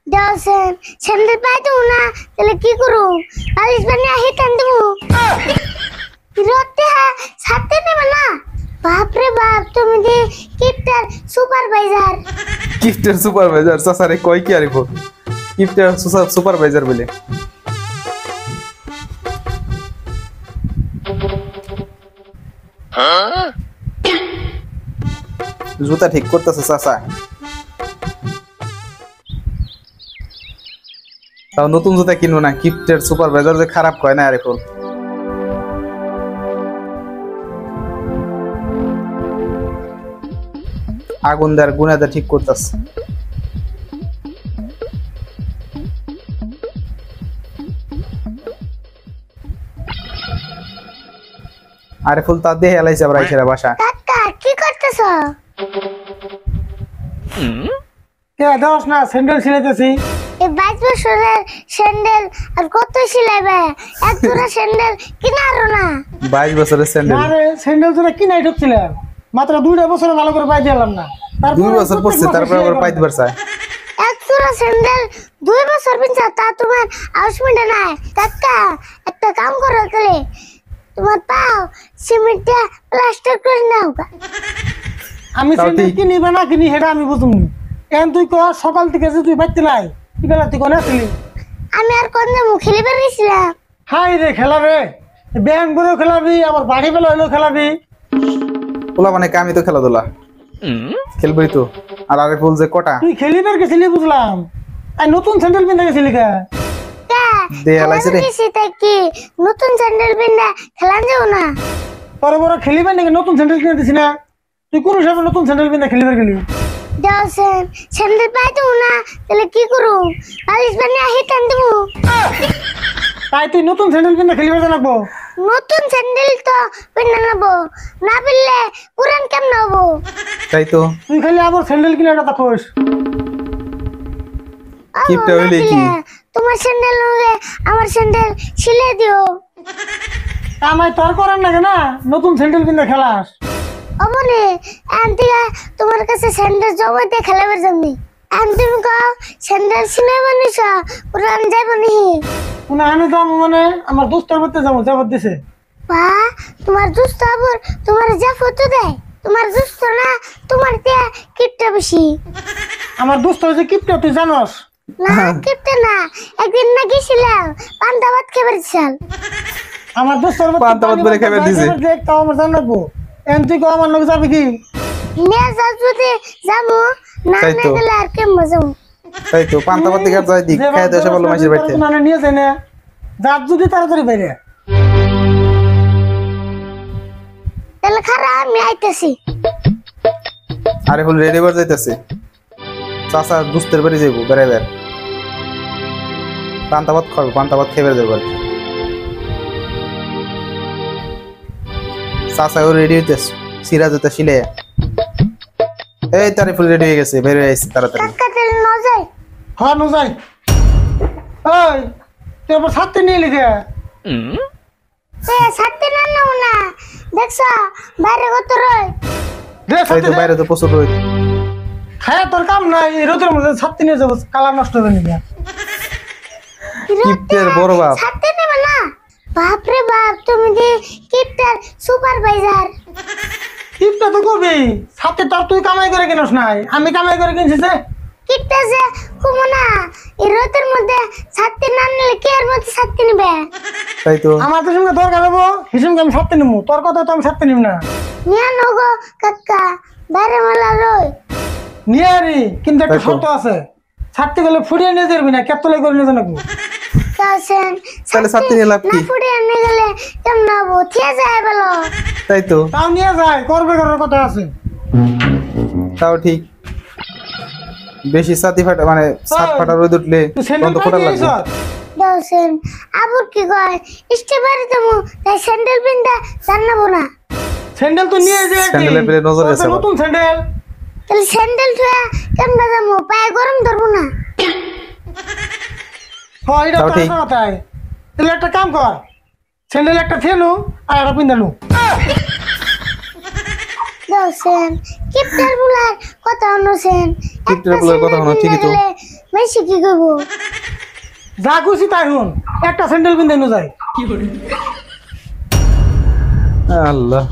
দেওছেন sandal পাই তো না তাহলে কি করু বালিশ বানিয়ে হিটান দেবো রতে সাথে নেবে না বাপরে বাপ তুমি যে কিপটার সুপারভাইজার চাচারে কয় কি আরে কিপটার সুপারভাইজার বলে জুতা ঠিক করতেছে চাচা তাও নতুন জুতা কিনবো না কিপটার সুপারভাইজার যে খারাপ কয় না আরে ফুল আগুন দেওয়ার গুণাটা ঠিক করতেছে আরে ফুল তা দেহে এলাইছে আবার আইছে বাসা কাকা কি করতেছো কে দোস না স্যান্ডেল ছিলাইতেছি এই 22 বছরের স্যান্ডেল আর কত সিলাইবে এক জোড়া স্যান্ডেল কিনারো না 22 বছরের স্যান্ডেল আরে স্যান্ডেল তো কিনাই ঢুকছিলাম মাত্র 2 বছর ভালো করে পাই দিলাম না 2 বছর পড়ছে তারপর আবার পাইতে পারছে এক জোড়া স্যান্ডেল 2 বছর পিনছা তা তোমার আউসমেন্টে নাই কাকা একটা কাম করো তাহলে তোমার পাও সিমেন্টে প্লাস্টার করে নাও আমি স্যান্ডেল কিনি বা না কিনি সেটা আমি বুঝুম এখন তুই ক সকাল থেকে যে তুই বাইতে নাই কি বেলা তুই কোন আসলি আমি আর কোন যাবো খেলিবে গেছিলাম হাই রে খেলা রে ব্যায়াম করে খেলাবি আবার বাড়ি বেলা হইলেও খেলাবি পোলা মানে আমি তো খেলাধুলা খেলবই তো আর আরে ফুল যে কটা তুই খেলিবার গেছিলি বুঝলাম আর নতুন স্যান্ডেল কিনতে গেছিলি কে দে আলাইছে রে সেটা কি নতুন স্যান্ডেল পিন্দা খেলান যাও না বড় বড় খেলিবার নাকি নতুন স্যান্ডেল কিনে দিছি না তুই কোন হিসাবে নতুন স্যান্ডেল কিনতে খেলিবার গেলি দেওছেন স্যান্ডেল পাই তো না তাহলে কি করু বালিশ বানিয়ে হিটান দেবো তাই তুই নতুন স্যান্ডেল কিনতে খেলিবার জানাবো নতুন স্যান্ডেল তো পিন্দা নেবো না পিনলে পুরান কেমন হবো তাই তো তুই খালি আবার স্যান্ডেল কিনে একটা খোঁজ কিপটা হইলে কি তোমার স্যান্ডেল হবে আমার স্যান্ডেল ছিলে দিও আমায় তোর করার না কেন নতুন স্যান্ডেল কিনতে খেলাস অমনে আন্টিয়া তোমার কাছে স্যান্ডেল জমাতে খেলাবার জন্য তুমি কও স্যান্ডেল সিনে বানিস পুরান যাইব নি না আমি তো মানে আমার দোস্তের বাড়িতে যাবো যাবার দিছে বা তোমার দুস্থ আবার তোমার যা ফটো দেয় তোমার দুস্থ না তোমার তে কিপটা বেশি আমার দোস্ত হচ্ছে কিপটা তুই জানোস না কিপটা না একদিন না গেছিলাম পান্তা ভাত খেবার চাল আমার দোস্তের পান্তা ভাত বলে খাইবার দিছে তাও আমার জানাবো এখন তুই কো আমার লোক যাবে কি নিয়ে যাও যদি যাবো না তাই না তো। গেলে আর কেমন যাবো তাই তো পান্তা ভাত দিকে যাই দিক খাই দেশে বলো মাসির বাড়িতে মানে নিয়ে যায় না যার যদি তাড়াতাড়ি বাইরে তাহলে খারাপ আমি আইতেছি আরে ফুল রেডি করে যাইতেছে চাচা দুস্তের বাড়ি যাইবো বেড়াইবার পান্তা ভাত খাবো পান্তা ভাত খেয়ে যাবো চাচাও রেডি হইতেছে সিরাজ হইতে শিলে এই তারে ফুল রেডি হয়ে গেছে বের হয়ে আসছে তাড়াতাড়ি কাকা তাহলে ন যাই হ্যাঁ নো যাই ওই তুই আবার সাথে নিয়ে লিখে সাথে না নাও না দেখছো বাইরে কত রয় দে তাই সাথে তো বাইরে তো প্রচুর রোদ হ্যাঁ তোর কাম নাই এই রোদের মধ্যে সাথে নিয়ে যাবো কালার নষ্ট হবে না কিপ্টের বড় বাপ সাথে নেবে না বাপরে বাপ তুমি যে কিপটার সুপারভাইজার কিপটা তো করবি সাথে তোর তুই কামাই করে কিনস নাই আমি কামাই করে কিনছি যে কিপটা যে কুমো না এই রোদের মধ্যে সাথে না নিলে কে এর মধ্যে সাথে নেবে তাই তো আমার তো সঙ্গে দরকার হবো হিসেবে আমি সাথে নিবো তোর কথা তো আমি সাথে নিব না নিয়ে নগো কাকা বাইরে মেলা রয় নিয়ে আরি কিন্তু একটা তাই তো। শর্ত আছে ছাড়তে গেলে ফুড়িয়ে নিয়ে যাবি না কেতলে করে নিয়ে জানাবো তাছেন তাহলে সাথে নিয়ে লাভ না কি ফুড়ে এনে গেলে কেমন হবো থিয়া যায় বলো তাই তো তাও নিয়ে যায় করবে করার কথা আছে তাও ঠিক বেশি ছাতি ফাটা মানে ছাদ ফাটা রোদ উঠলে তুই স্যান্ডেল তখন তো ফোটা পাইছিস লাগবে দোসেন আবুর কি কয় ইস্টে বাড়ি যাবো তাই স্যান্ডেল পিন্দা জানাবো না স্যান্ডেল তো নিয়ে যায় স্যান্ডেলের পেলে নজর গেছে আবার। নতুন স্যান্ডেল তাহলে স্যান্ডেল থুয়া কেমন যাবো পায়ে গরম ধরবো না হ্যাঁ এটা তাও তো ঠিক। আসল কথাই তাহলে একটা কাম কর স্যান্ডেল একটা থেনু আর একটা পিন্দালু দোসেন কিপটার বুলার কথা অনুসেন কিপটার বুলার কথা হনো, ঠিকই তো। মেসি কি করবো? যা খুশি তাই হুন, একটা স্যান্ডেল কিনতে নো যায়। আল্লাহ